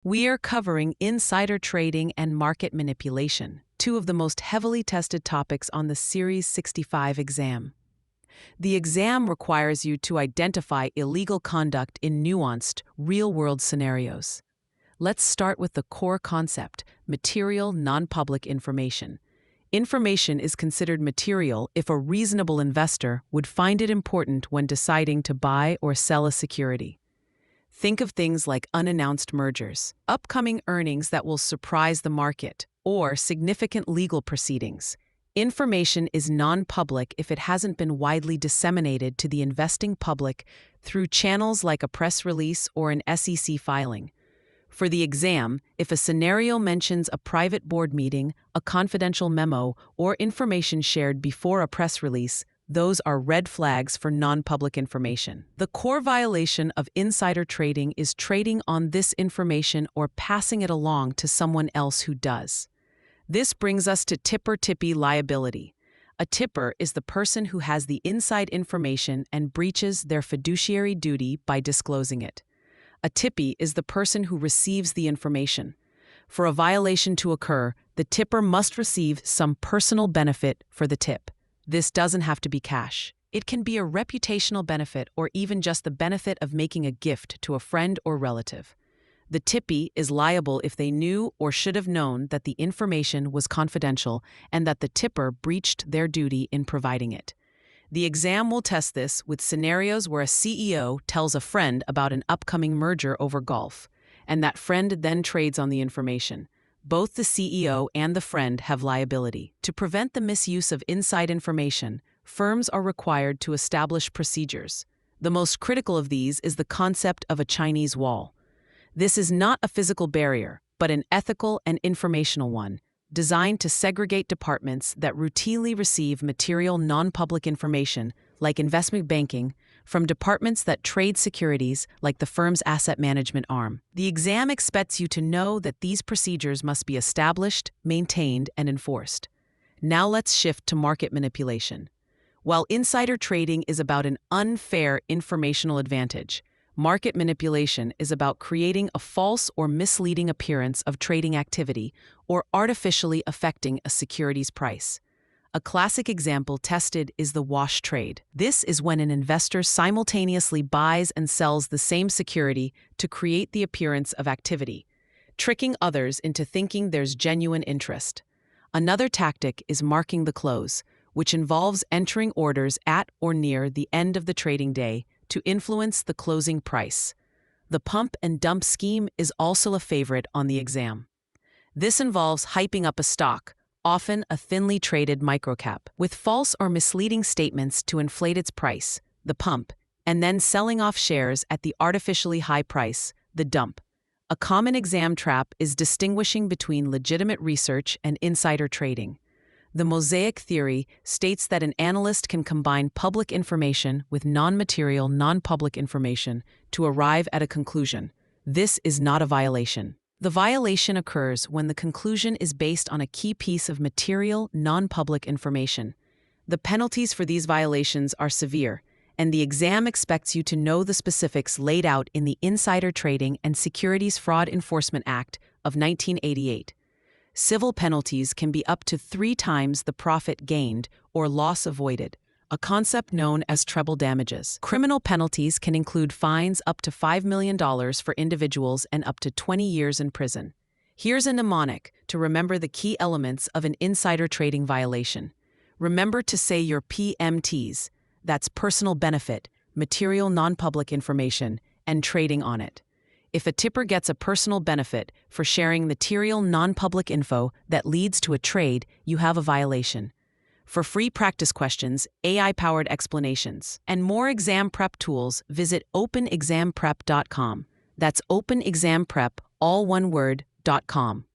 We are covering insider trading and market manipulation, two of the most heavily tested topics on the Series 65 exam. The exam requires you to identify illegal conduct in nuanced, real-world scenarios. Let's start with the core concept: material, non-public information. Information is considered material if a reasonable investor would find it important when deciding to buy or sell a security. Think of things like unannounced mergers, upcoming earnings that will surprise the market, or significant legal proceedings. Information is non-public if it hasn't been widely disseminated to the investing public through channels like a press release or an SEC filing. For the exam, if a scenario mentions a private board meeting, a confidential memo, or information shared before a press release, those are red flags for non-public information. The core violation of insider trading is trading on this information or passing it along to someone else who does. This brings us to tipper-tippee liability. A tipper is the person who has the inside information and breaches their fiduciary duty by disclosing it. A tippee is the person who receives the information. For a violation to occur, the tipper must receive some personal benefit for the tip. This doesn't have to be cash. It can be a reputational benefit or even just the benefit of making a gift to a friend or relative. The tippee is liable if they knew or should have known that the information was confidential and that the tipper breached their duty in providing it. The exam will test this with scenarios where a CEO tells a friend about an upcoming merger over golf, and that friend then trades on the information. Both the CEO and the friend have liability. To prevent the misuse of inside information, firms are required to establish procedures. The most critical of these is the concept of a Chinese wall. This is not a physical barrier, but an ethical and informational one, designed to segregate departments that routinely receive material non-public information, like investment banking, from departments that trade securities, like the firm's asset management arm. The exam expects you to know that these procedures must be established, maintained, and enforced. Now let's shift to market manipulation. While insider trading is about an unfair informational advantage, market manipulation is about creating a false or misleading appearance of trading activity or artificially affecting a security's price. A classic example tested is the wash trade. This is when an investor simultaneously buys and sells the same security to create the appearance of activity, tricking others into thinking there's genuine interest. Another tactic is marking the close, which involves entering orders at or near the end of the trading day to influence the closing price. The pump and dump scheme is also a favorite on the exam. This involves hyping up a stock, often a thinly traded microcap, with false or misleading statements to inflate its price, the pump, and then selling off shares at the artificially high price, the dump. A common exam trap is distinguishing between legitimate research and insider trading. The mosaic theory states that an analyst can combine public information with non-material, non-public information to arrive at a conclusion. This is not a violation. The violation occurs when the conclusion is based on a key piece of material, non-public information. The penalties for these violations are severe, and the exam expects you to know the specifics laid out in the Insider Trading and Securities Fraud Enforcement Act of 1988. Civil penalties can be up to 3 times the profit gained or loss avoided, a concept known as treble damages. Criminal penalties can include fines up to $5 million for individuals and up to 20 years in prison. Here's a mnemonic to remember the key elements of an insider trading violation. Remember to say your PMTs, that's personal benefit, material non-public information, and trading on it. If a tipper gets a personal benefit for sharing material non-public info that leads to a trade, you have a violation. For free practice questions, AI-powered explanations, and more exam prep tools, visit openexamprep.com. That's openexamprep, all one word, .com.